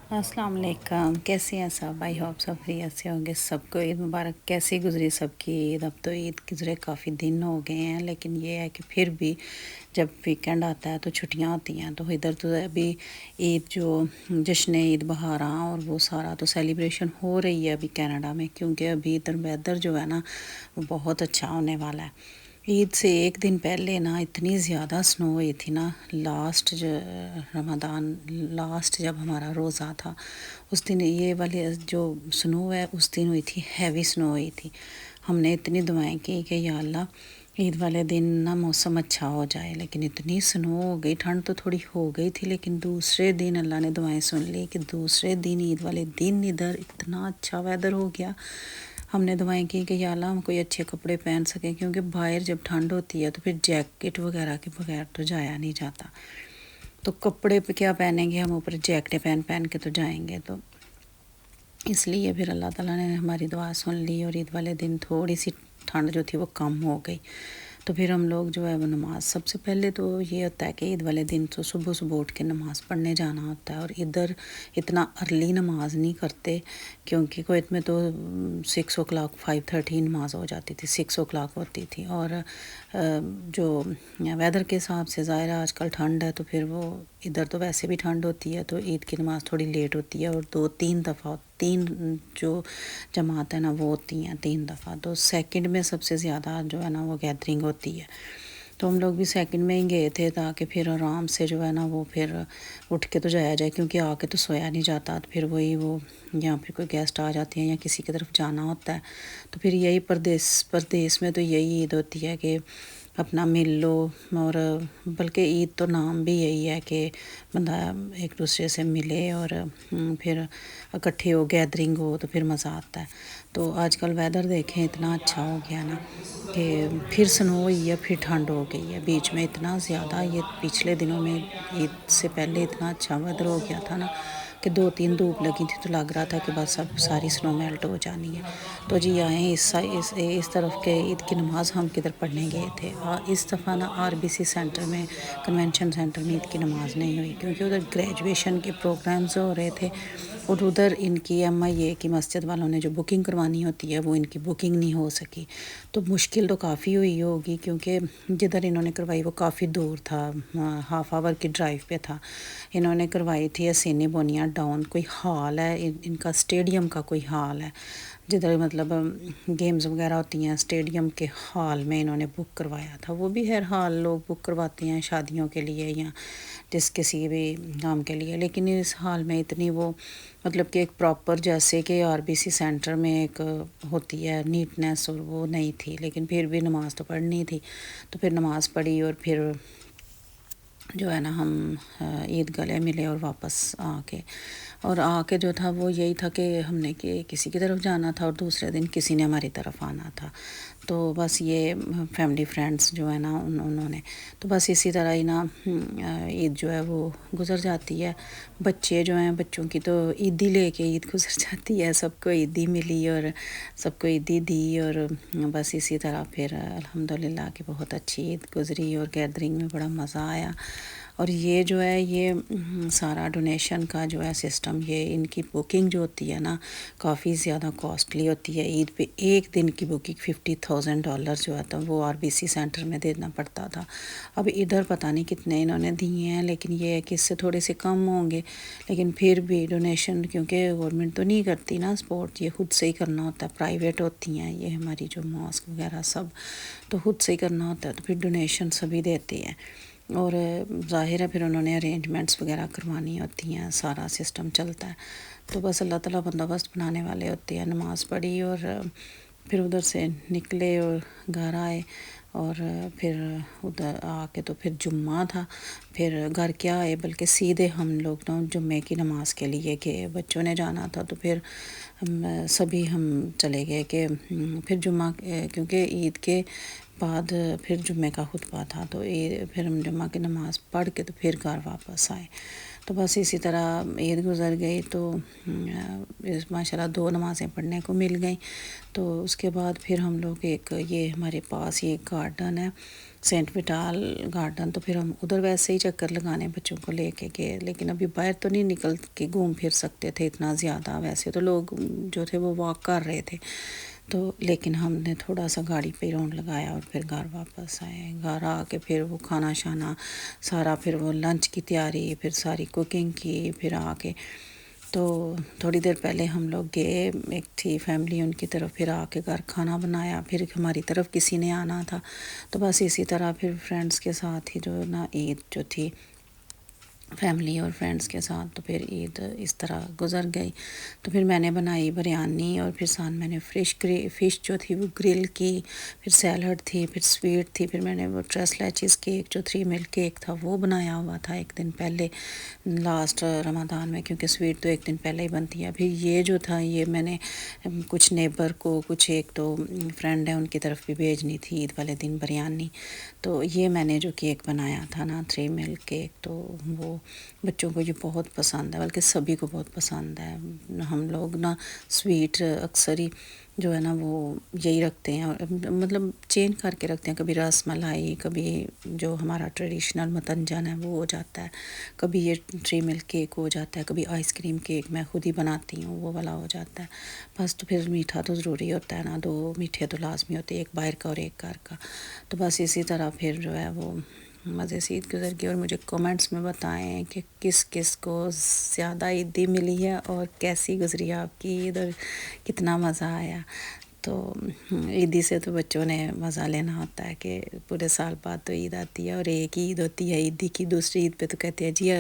अस्सलाम वालेकुम। कैसे हैं सब? आई होप सब खैरियत से होंगे। सबको ईद मुबारक। कैसी गुजरी सबकी ईद? अब तो ईद गुजरे काफ़ी दिन हो गए हैं, लेकिन ये है कि फिर भी जब वीकेंड आता है तो छुट्टियां होती हैं, तो इधर तो अभी ईद जो जश्न ईद बहारा और वो सारा तो सेलिब्रेशन हो रही है अभी कनाडा में, क्योंकि अभी इधर वेदर जो है ना वो बहुत अच्छा होने वाला है। ईद से एक दिन पहले ना इतनी ज़्यादा स्नो हुई थी ना, रमज़ान लास्ट जब हमारा रोज़ा था उस दिन ये वाली जो स्नो है उस दिन हुई थी, हैवी स्नो हुई थी। हमने इतनी दुआएं की कि या अल्लाह ईद वाले दिन ना मौसम अच्छा हो जाए, लेकिन इतनी स्नो हो गई, ठंड तो थोड़ी हो गई थी, लेकिन दूसरे दिन अल्लाह ने दुआएं सुन ली कि दूसरे दिन ईद वाले दिन इधर इतना अच्छा वेदर हो गया। हमने दुआएं की कि या अल्लाह हम कोई अच्छे कपड़े पहन सकें, क्योंकि बाहर जब ठंड होती है तो फिर जैकेट वगैरह के बगैर तो जाया नहीं जाता। तो कपड़े पे क्या पहनेंगे हम, ऊपर जैकेटें पहन पहन के तो जाएंगे, तो इसलिए फिर अल्लाह ताला ने हमारी दुआ सुन ली और ईद वाले दिन थोड़ी सी ठंड जो थी वो कम हो गई। तो फिर हम लोग जो है वो नमाज़, सबसे पहले तो ये होता है कि ईद वाले दिन तो सुबह सुबह उठ के नमाज़ पढ़ने जाना होता है, और इधर इतना अर्ली नमाज़ नहीं करते, क्योंकि कुवैत में तो 6 o'clock 5:30 नमाज़ हो जाती थी, 6 o'clock होती थी। और जो वेदर के हिसाब से ज़ाहिर है आजकल ठंड है, तो फिर वो इधर तो वैसे भी ठंड होती है, तो ईद की नमाज़ थोड़ी लेट होती है, और 2-3 दफ़ा, तीन जो जमात है ना वो होती हैं 3 दफ़ा, तो सेकंड में सबसे ज़्यादा जो है ना वो गैदरिंग होती है। तो हम लोग भी सेकंड में ही गए थे, ताकि फिर आराम से जो है ना वो फिर उठ के तो जाया जाए, क्योंकि आके तो सोया नहीं जाता, तो फिर वही वो यहाँ पे कोई गेस्ट आ जाते हैं या किसी की तरफ जाना होता है, तो फिर यही परदेस परदेस में तो यही ईद होती है कि अपना मिल लो। और बल्कि ईद तो नाम भी यही है कि बंदा एक दूसरे से मिले और फिर इकट्ठे हो, गैदरिंग हो, तो फिर मज़ा आता है। तो आजकल वेदर देखें इतना अच्छा हो गया ना कि फिर स्नो हुई है, फिर ठंड हो गई है बीच में इतना ज़्यादा। ये पिछले दिनों में ईद से पहले इतना अच्छा वेदर हो गया था ना कि 2-3 धूप लगी थी, तो लग रहा था कि बस अब सारी स्नो मेल्ट हो जानी है। तो जी आए इस तरफ के ईद की नमाज़ हम किधर पढ़ने गए थे, इस दफ़ा ना आरबीसी सेंटर में, कन्वेंशन सेंटर में ईद की नमाज़ नहीं हुई, क्योंकि उधर ग्रेजुएशन के प्रोग्राम्स हो रहे थे, और उधर इनकी एमआईए की मस्जिद वालों ने जो बुकिंग करवानी होती है वो इनकी बुकिंग नहीं हो सकी। तो मुश्किल तो काफ़ी हुई होगी, क्योंकि जिधर इन्होंने करवाई वो काफ़ी दूर था, हाफ आवर की ड्राइव पे था। इन्होंने करवाई थी हसीनी बोनिया डाउन, कोई हॉल है इनका, स्टेडियम का कोई हॉल है, जिधर मतलब गेम्स वगैरह होती हैं, स्टेडियम के हॉल में इन्होंने बुक करवाया था। वो भी हर हाल लोग बुक करवाते हैं शादियों के लिए या जिस किसी भी काम के लिए, लेकिन इस हाल में इतनी वो मतलब कि एक प्रॉपर जैसे कि आरबीसी सेंटर में एक होती है नीटनेस, और वो नहीं थी, लेकिन फिर भी नमाज़ तो पढ़नी थी, तो फिर नमाज़ पढ़ी, और फिर जो है ना हम ईद गले मिले, और वापस आके जो था वो यही था कि हमने कि किसी की तरफ जाना था और दूसरे दिन किसी ने हमारी तरफ आना था। तो बस ये फैमिली फ्रेंड्स जो है ना उन्होंने, तो बस इसी तरह ही ना ईद जो है वो गुज़र जाती है। बच्चे जो हैं, बच्चों की तो ईदी लेके ईद गुज़र जाती है, सबको ईदी मिली और सबको ईदी दी, और बस इसी तरह फिर अल्हम्दुलिल्लाह कि बहुत अच्छी ईद गुज़री, और गैदरिंग में बड़ा मज़ा आया। और ये जो है ये सारा डोनेशन का जो है सिस्टम, ये इनकी बुकिंग जो होती है ना काफ़ी ज़्यादा कॉस्टली होती है। ईद पे एक दिन की बुकिंग $50,000 जो आता है वो आरबीसी सेंटर में देना पड़ता था। अब इधर पता नहीं कितने इन्होंने दिए हैं, लेकिन ये है कि इससे थोड़े से कम होंगे, लेकिन फिर भी डोनेशन, क्योंकि गवर्नमेंट तो नहीं करती ना सपोर्ट, ये खुद से ही करना होता है, प्राइवेट होती हैं ये हमारी जो मॉस्क वगैरह सब, तो खुद से ही करना होता है, तो फिर डोनेशन सभी देते हैं। और ज़ाहिर है फिर उन्होंने अरेंजमेंट्स वगैरह करवानी होती हैं, सारा सिस्टम चलता है। तो बस अल्लाह ताला बंदोबस्त बनाने वाले होते हैं। नमाज़ पढ़ी और फिर उधर से निकले और घर आए, और फिर उधर आके तो फिर जुम्मा था, फिर घर क्या आए बल्कि सीधे हम लोग ना जुम्मे की नमाज़ के लिए गए। बच्चों ने जाना था तो फिर सभी हम चले गए कि फिर जुम्मा, क्योंकि ईद के बाद फिर जुम्मे का खुतबा था, तो ये फिर हम जुम्मा की नमाज़ पढ़ के तो फिर घर वापस आए। تو بس اسی طرح عید گزر گئی. تو ماشاءاللہ 2 نمازیں پڑھنے کو مل گئیں. تو اس کے بعد پھر ہم لوگ ایک یہ ہمارے پاس ہی ایک گارڈن ہے سینٹ وٹال گارڈن, تو پھر ہم ادھر ویسے ہی چکر لگانے بچوں کو لے کے گئے. لیکن ابھی باہر تو نہیں نکل کے گھوم پھر سکتے تھے اتنا زیادہ, ویسے تو لوگ جو تھے وہ واک کر رہے تھے. تو لیکن ہم نے تھوڑا سا گاڑی پہ راؤنڈ لگایا اور پھر گھر واپس آئے. گھر آ کے پھر وہ کھانا شانا سارا, پھر وہ لنچ کی تیاری, پھر ساری کوکنگ کی. پھر آ کے تو تھوڑی دیر پہلے ہم لوگ گئے, ایک تھی فیملی ان کی طرف, پھر آ کے گھر کھانا بنایا. پھر ہماری طرف کسی نے آنا تھا, تو بس اسی طرح پھر فرینڈس کے ساتھ ہی جو نا عید جو تھی فیملی اور فرینڈس کے ساتھ, تو پھر عید اس طرح گزر گئی. تو پھر میں نے بنائی بریانی, اور پھر ساتھ میں نے فش جو تھی وہ گرل کی, پھر سیلڈ تھی, پھر سویٹ تھی. پھر میں نے وہ ٹریس لیچز کیک جو 3 ملک کیک تھا وہ بنایا ہوا تھا ایک دن پہلے لاسٹ رمضان میں, کیونکہ سویٹ تو ایک دن پہلے ہی بنتی ہے. پھر یہ جو تھا یہ میں نے کچھ نیبر کو, کچھ ایک تو فرینڈ ہیں ان کی طرف بھی بھیجنی تھی عید والے دن بریانی. تو یہ میں نے جو کیک بنایا تھا نا 3 ملک کیک, تو وہ بچوں کو یہ بہت پسند ہے, بلکہ سبھی کو بہت پسند ہے. ہم لوگ نا سویٹ اکثر ہی جو ہے نا وہ یہی رکھتے ہیں, اور مطلب چینج کر کے رکھتے ہیں. کبھی رس ملائی, کبھی جو ہمارا ٹریڈیشنل متنجن ہے وہ ہو جاتا ہے, کبھی یہ 3 ملک کیک ہو جاتا ہے, کبھی آئس کریم کیک میں خود ہی بناتی ہوں وہ والا ہو جاتا ہے. بس تو پھر میٹھا تو ضروری ہوتا ہے نا, 2 میٹھے تو لازمی ہوتے ہیں, ایک باہر کا اور ایک گھر کا. تو بس اسی طرح پھر جو ہے وہ مزے سے عید گزر گئی. اور مجھے کمنٹس میں بتائیں کہ کس کس کو زیادہ عیدی ملی ہے اور کیسی گزری آپ کی عید اور کتنا مزہ آیا. تو عیدی سے تو بچوں نے مزہ لینا ہوتا ہے کہ پورے سال بعد تو عید آتی ہے, اور ایک عید ہوتی ہے عیدی کی. دوسری عید پہ تو کہتے ہیں جی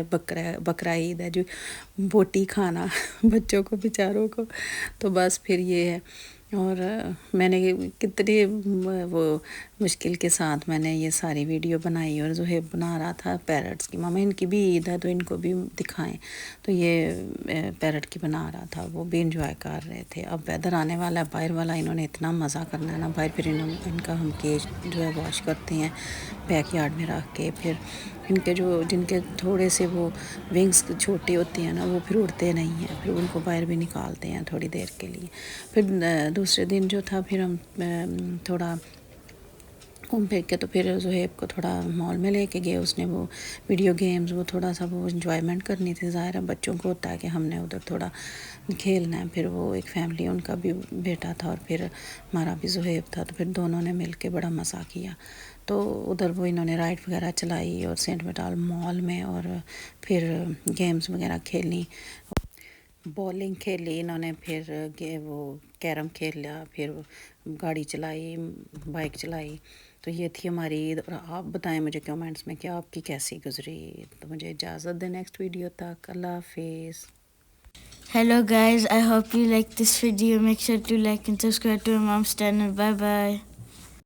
بقرہ عید ہے, جو بوٹی کھانا بچوں کو بیچاروں کو. تو بس پھر یہ ہے. اور میں نے کتنی وہ مشکل کے ساتھ میں نے یہ ساری ویڈیو بنائی, اور زہیب بنا رہا تھا پیرٹس کی, ماما ان کی بھی عید ہے تو ان کو بھی دکھائیں. تو یہ پیرٹ کی بنا رہا تھا, وہ بھی انجوائے کر رہے تھے. اب ویدر آنے والا ہے باہر والا, انہوں نے اتنا مزہ کرنا ہے نا باہر. پھر ان کا ہم کیج جو ہے واش کرتے ہیں بیک یارڈ میں رکھ کے. پھر ان کے جن کے تھوڑے سے وہ ونگس چھوٹے ہوتے ہیں نا وہ پھر اڑتے نہیں ہیں, پھر ان کو باہر بھی نکالتے ہیں تھوڑی دیر کے لیے. پھر دوسرے دن جو تھا پھر ہم تھوڑا گھوم پھر کے, تو پھر زہیب کو تھوڑا مال میں لے کے گئے. اس نے وہ ویڈیو گیمز وہ تھوڑا سا وہ انجوائمنٹ کرنی تھی, ظاہر ہے بچوں کو ہوتا ہے کہ ہم نے ادھر تھوڑا کھیلنا ہے. پھر وہ ایک فیملی ان کا بھی بیٹا تھا اور پھر ہمارا بھی زہیب تھا, تو پھر دونوں نے مل کے بڑا مزہ کیا. تو ادھر وہ انہوں نے رائڈ وغیرہ چلائی اور سینٹ وٹال مال میں, اور پھر گیمز وغیرہ کھیلی, بولنگ کھیلی انہوں نے, پھر وہ کیرم کھیل لیا, پھر گاڑی چلائی, بائک چلائی. تو یہ تھی ہماری عید. اور آپ بتائیں مجھے کمنٹس میں کہ آپ کی کیسی گزری. تو مجھے اجازت دیں نیکسٹ ویڈیو تک. اللہ حافظ. Hello guys, I hope you like this video. Make sure to like and subscribe to my mom's channel. Bye bye.